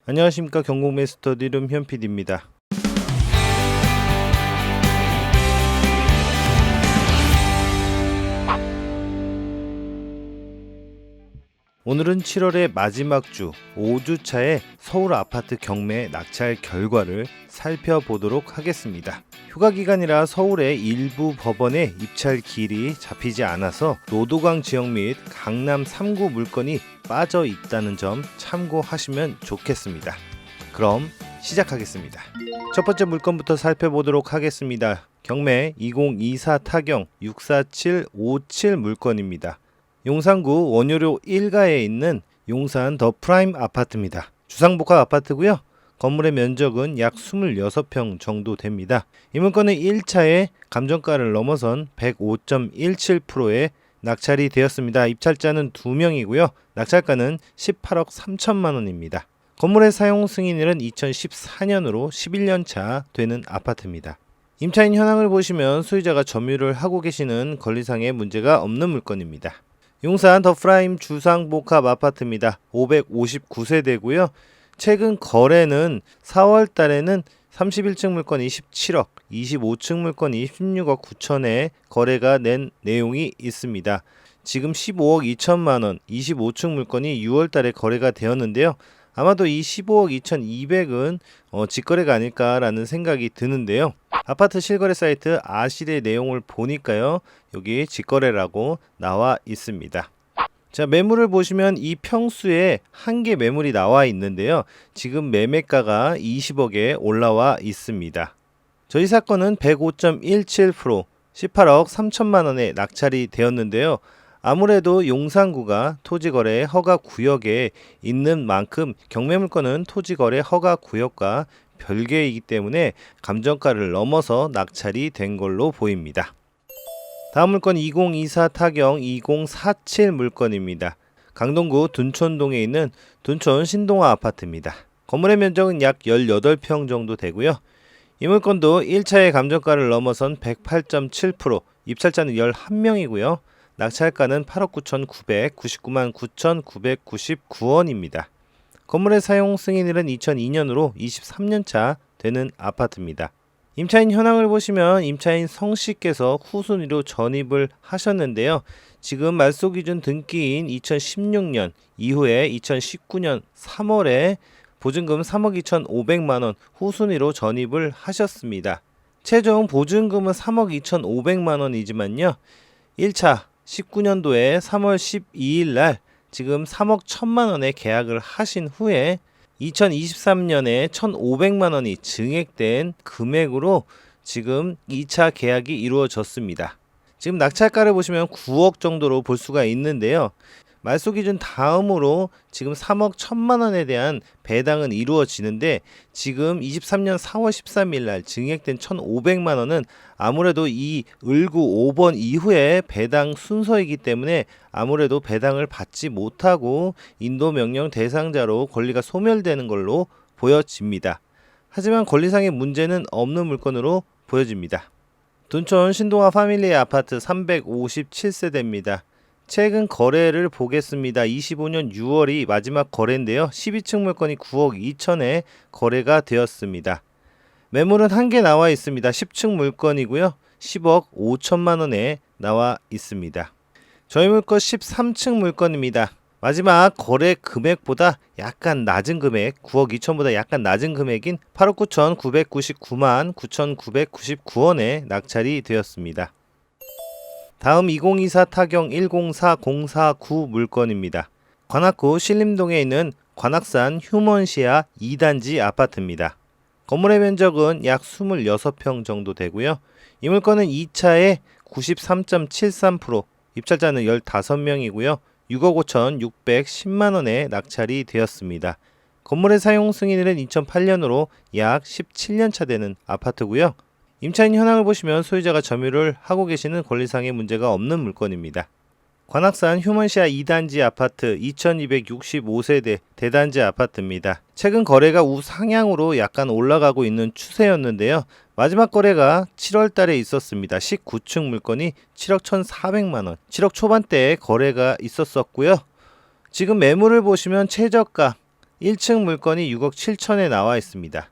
안녕하십니까, 경공매스터디룸 현PD입니다. 오늘은 7월의 마지막 주 5주차의 서울 아파트 경매 낙찰 결과를 살펴보도록 하겠습니다. 휴가 기간이라 서울의 일부 법원의 입찰 기일이 잡히지 않아서 노도강 지역 및 강남 3구 물건이 빠져 있다는 점 참고하시면 좋겠습니다. 그럼 시작하겠습니다. 첫 번째 물건부터 살펴보도록 하겠습니다. 경매 2024 타경 64757 물건입니다. 용산구 원효로 1가에 있는 용산 더 프라임 아파트입니다. 주상복합 아파트고요. 건물의 면적은 약 26평 정도 됩니다. 이 물건은 1차에 감정가를 넘어선 105.17%에 낙찰이 되었습니다. 입찰자는 2명이고요. 낙찰가는 18억 3천만 원입니다. 건물의 사용 승인일은 2014년으로 11년차 되는 아파트입니다. 임차인 현황을 보시면 소유자가 점유를 하고 계시는 권리상의 문제가 없는 물건입니다. 용산 더 프라임 주상복합 아파트입니다. 559세대고요. 최근 거래는 4월 달에는 31층 물건이 17억, 25층 물건이 16억 9천에 거래가 낸 내용이 있습니다. 지금 15억 2천만 원, 25층 물건이 6월 달에 거래가 되었는데요. 아마도 이 15억 2,200은 직거래가 아닐까라는 생각이 드는데요. 아파트 실거래 사이트 아실의 내용을 보니까요. 여기 직거래라고 나와 있습니다. 자, 매물을 보시면 이 평수에 한 개 매물이 나와 있는데요. 지금 매매가가 20억에 올라와 있습니다. 저희 사건은 105.17%, 18억 3천만 원에 낙찰이 되었는데요. 아무래도 용산구가 토지거래 허가 구역에 있는 만큼 경매물건은 토지거래 허가 구역과 별개이기 때문에 감정가를 넘어서 낙찰이 된 걸로 보입니다. 다음 물건 2024 타경 2047 물건입니다. 강동구 둔촌동에 있는 둔촌 신동아 아파트입니다. 건물의 면적은 약 18평 정도 되고요. 이 물건도 1차의 감정가를 넘어선 108.7%, 입찰자는 11명이고요. 낙찰가는 8억 9,999만 9,999원입니다. 건물의 사용 승인일은 2002년으로 23년차 되는 아파트입니다. 임차인 현황을 보시면 임차인 성씨께서 후순위로 전입을 하셨는데요. 지금 말소기준 등기인 2016년 이후에 2019년 3월에 보증금 3억 2,500만 원 후순위로 전입을 하셨습니다. 최종 보증금은 3억 2,500만 원이지만요. 1차 19년도에 3월 12일 날 지금 3억 1천만 원에 계약을 하신 후에 2023년에 1,500만 원이 증액된 금액으로 지금 2차 계약이 이루어졌습니다. 지금 낙찰가를 보시면 9억 정도로 볼 수가 있는데요. 말소 기준 다음으로 지금 3억 1천만 원에 대한 배당은 이루어지는데 지금 23년 4월 13일 날 증액된 1,500만 원은 아무래도 이 을구 5번 이후에 배당 순서이기 때문에 아무래도 배당을 받지 못하고 인도명령 대상자로 권리가 소멸되는 걸로 보여집니다. 하지만 권리상의 문제는 없는 물건으로 보여집니다. 둔촌 신동아 파밀리 아파트 357세대입니다. 최근 거래를 보겠습니다. 25년 6월이 마지막 거래인데요. 12층 물건이 9억 2천에 거래가 되었습니다. 매물은 한 개 나와 있습니다. 10층 물건이고요. 10억 5천만 원에 나와 있습니다. 저희 물건 13층 물건입니다. 마지막 거래 금액보다 약간 낮은 금액, 9억 2천보다 약간 낮은 금액인 8억 9,999만 9,999원에 낙찰이 되었습니다. 다음 2024 타경 104049 물건입니다. 관악구 신림동에 있는 관악산 휴먼시아 2단지 아파트입니다. 건물의 면적은 약 26평 정도 되고요. 이 물건은 2차에 93.73%, 입찰자는 15명이고요. 6억 5,610만 원에 낙찰이 되었습니다. 건물의 사용 승인일은 2008년으로 약 17년차 되는 아파트고요. 임차인 현황을 보시면 소유자가 점유를 하고 계시는 권리상의 문제가 없는 물건입니다. 관악산 휴먼시아 2단지 아파트 2265세대 대단지 아파트입니다. 최근 거래가 우상향으로 약간 올라가고 있는 추세였는데요. 마지막 거래가 7월 달에 있었습니다. 19층 물건이 7억 1,400만 원, 7억 초반대에 거래가 있었었고요. 지금 매물을 보시면 최저가 1층 물건이 6억 7천에 나와 있습니다.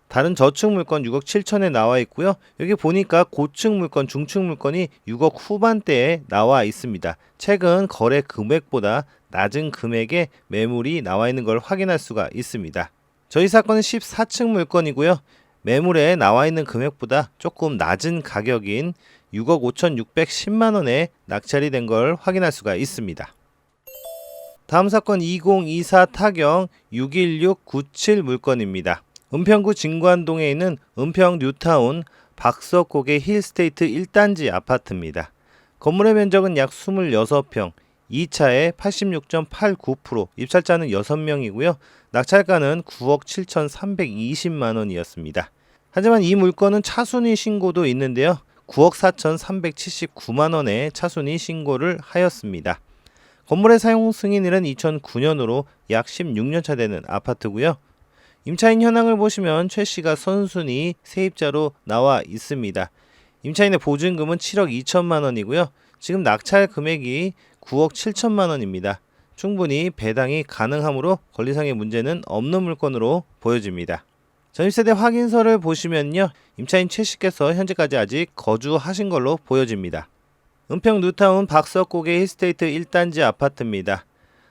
다른 저층 물건 6억 7천에 나와 있고요. 여기 보니까 고층 물건, 중층 물건이 6억 후반대에 나와 있습니다. 최근 거래 금액보다 낮은 금액의 매물이 나와 있는 걸 확인할 수가 있습니다. 저희 사건은 14층 물건이고요. 매물에 나와 있는 금액보다 조금 낮은 가격인 6억 5,610만 원에 낙찰이 된 걸 확인할 수가 있습니다. 다음 사건 2024 타경 61697 물건입니다. 은평구 진관동에 있는 은평 뉴타운 박석곡의 힐스테이트 1단지 아파트입니다. 건물의 면적은 약 26평, 2차에 86.89%, 입찰자는 6명이고요. 낙찰가는 9억 7,320만 원이었습니다. 하지만 이 물건은 차순위 신고도 있는데요. 9억 4,379만 원의 차순위 신고를 하였습니다. 건물의 사용 승인일은 2009년으로 약 16년차 되는 아파트고요. 임차인 현황을 보시면 최 씨가 선순위 세입자로 나와 있습니다. 임차인의 보증금은 7억 2천만 원이고요. 지금 낙찰 금액이 9억 7천만 원입니다. 충분히 배당이 가능하므로 권리상의 문제는 없는 물건으로 보여집니다. 전입세대 확인서를 보시면요. 임차인 최 씨께서 현재까지 아직 거주하신 걸로 보여집니다. 은평 뉴타운 박석곡의 힐스테이트 1단지 아파트입니다.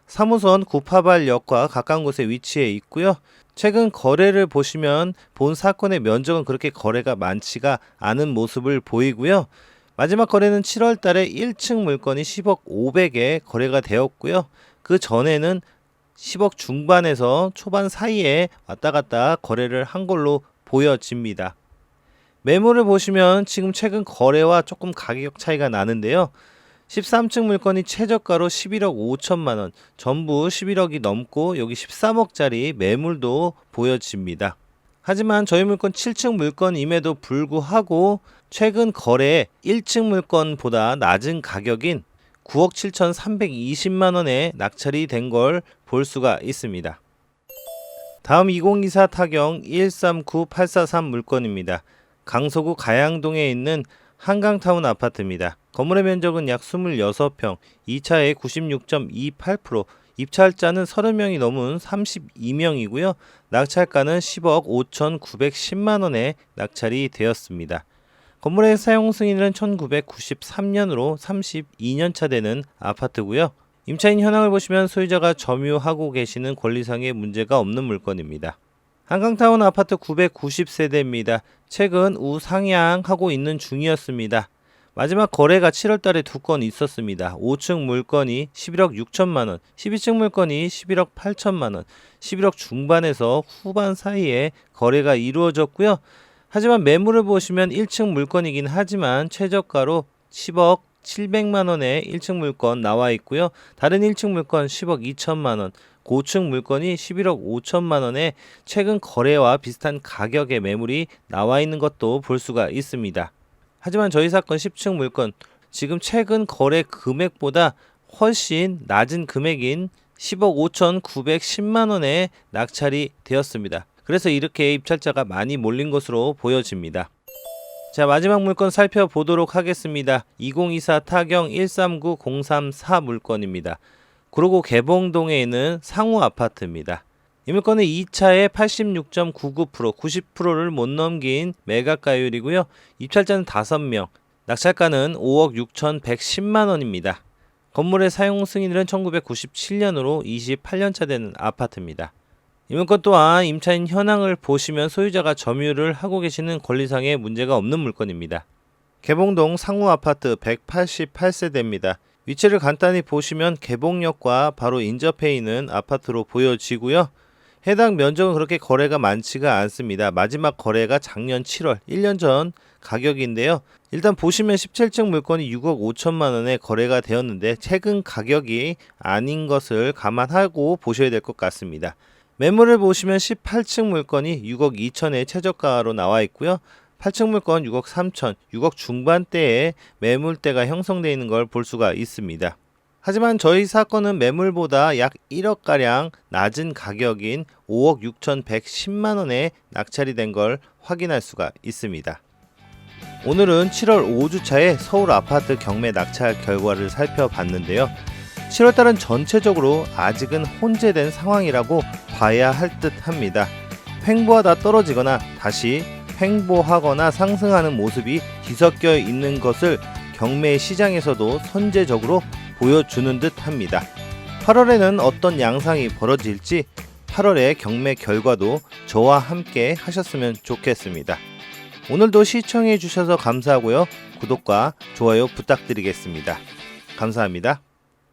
3호선 구파발역과 가까운 곳에 위치해 있고요. 최근 거래를 보시면 본 사건의 면적은 그렇게 거래가 많지가 않은 모습을 보이고요. 마지막 거래는 7월 달에 1층 물건이 10억 500에 거래가 되었고요. 그 전에는 10억 중반에서 초반 사이에 왔다 갔다 거래를 한 걸로 보여집니다. 매물을 보시면 지금 최근 거래와 조금 가격 차이가 나는데요. 13층 물건이 최저가로 11억 5천만 원, 전부 11억이 넘고 여기 13억짜리 매물도 보여집니다. 하지만 저희 물건 7층 물건임에도 불구하고 최근 거래 1층 물건보다 낮은 가격인 9억 7,320만 원에 낙찰이 된 걸 볼 수가 있습니다. 다음 2024 타경 139843 물건입니다. 강서구 가양동에 있는 한강타운 아파트입니다. 건물의 면적은 약 26평, 2차에 96.28%, 입찰자는 30명이 넘은 32명이고요. 낙찰가는 10억 5,910만 원에 낙찰이 되었습니다. 건물의 사용 승인은 1993년으로 32년차 되는 아파트고요. 임차인 현황을 보시면 소유자가 점유하고 계시는 권리상의 문제가 없는 물건입니다. 한강타운 아파트 990세대입니다. 최근 우상향하고 있는 중이었습니다. 마지막 거래가 7월달에 2건 있었습니다. 5층 물건이 11억 6천만 원, 12층 물건이 11억 8천만 원, 11억 중반에서 후반 사이에 거래가 이루어졌고요. 하지만 매물을 보시면 1층 물건이긴 하지만 최저가로 10억 700만 원의 1층 물건 나와 있고요. 다른 1층 물건 10억 2천만 원, 고층 물건이 11억 5천만 원에 최근 거래와 비슷한 가격의 매물이 나와 있는 것도 볼 수가 있습니다. 하지만 저희 사건 10층 물건 지금 최근 거래 금액보다 훨씬 낮은 금액인 10억 5,910만 원에 낙찰이 되었습니다. 그래서 이렇게 입찰자가 많이 몰린 것으로 보여집니다. 자, 마지막 물건 살펴보도록 하겠습니다. 2024 타경 139034 물건입니다. 구로구 개봉동에 있는 상호 아파트입니다. 이 물건은 2차에 86.99%, 90%를 못 넘긴 매각가율이고요. 입찰자는 5명, 낙찰가는 5억 6,110만 원입니다. 건물의 사용 승인일은 1997년으로 28년차 되는 아파트입니다. 이 물건 또한 임차인 현황을 보시면 소유자가 점유를 하고 계시는 권리상의 문제가 없는 물건입니다. 개봉동 상호 아파트 188세대입니다. 위치를 간단히 보시면 개봉역과 바로 인접해 있는 아파트로 보여지고요. 해당 면적은 그렇게 거래가 많지가 않습니다. 마지막 거래가 작년 7월, 1년 전 가격인데요. 일단 보시면 17층 물건이 6억 5천만 원에 거래가 되었는데 최근 가격이 아닌 것을 감안하고 보셔야 될 것 같습니다. 매물을 보시면 18층 물건이 6억 2천에 최저가로 나와 있고요. 8층 물건 6억 3천, 6억 중반대에 매물대가 형성되어 있는 걸 볼 수가 있습니다. 하지만 저희 사건은 매물보다 약 1억가량 낮은 가격인 5억 6,110만 원에 낙찰이 된 걸 확인할 수가 있습니다. 오늘은 7월 5주차의 서울 아파트 경매 낙찰 결과를 살펴봤는데요. 7월달은 전체적으로 아직은 혼재된 상황이라고 봐야 할 듯 합니다. 횡보하다 떨어지거나 다시 횡보하거나 상승하는 모습이 뒤섞여 있는 것을 경매 시장에서도 선제적으로 보여주는 듯 합니다. 8월에는 어떤 양상이 벌어질지 8월의 경매 결과도 저와 함께 하셨으면 좋겠습니다. 오늘도 시청해 주셔서 감사하고요. 구독과 좋아요 부탁드리겠습니다. 감사합니다.